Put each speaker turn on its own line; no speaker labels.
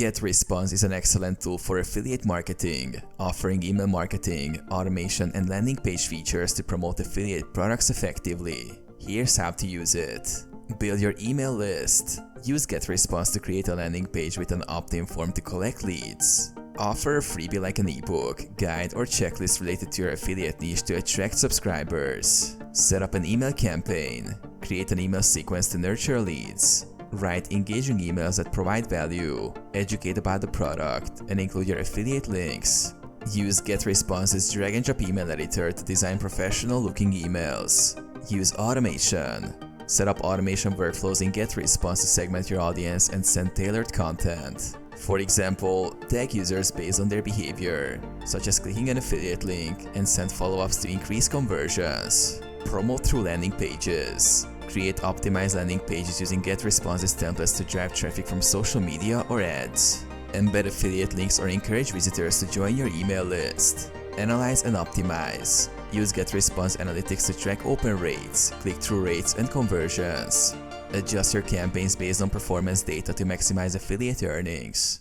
GetResponse is an excellent tool for affiliate marketing, offering email marketing, automation, and landing page features to promote affiliate products effectively. Here's how to use it. Build your email list. Use GetResponse to create a landing page with an opt-in form to collect leads. Offer a freebie like an ebook, guide, or checklist related to your affiliate niche to attract subscribers. Set up an email campaign. Create an email sequence to nurture leads. Write engaging emails that provide value. Educate about the product, and include your affiliate links. Use GetResponse's drag-and-drop email editor to design professional-looking emails. Use automation. Set up automation workflows in GetResponse to segment your audience and send tailored content. For example, tag users based on their behavior, such as clicking an affiliate link, and send follow-ups to increase conversions. Promote through landing pages. Create optimized landing pages using GetResponse's templates to drive traffic from social media or ads. Embed affiliate links or encourage visitors to join your email list. Analyze and optimize. Use GetResponse analytics to track open rates, click-through rates, and conversions. Adjust your campaigns based on performance data to maximize affiliate earnings.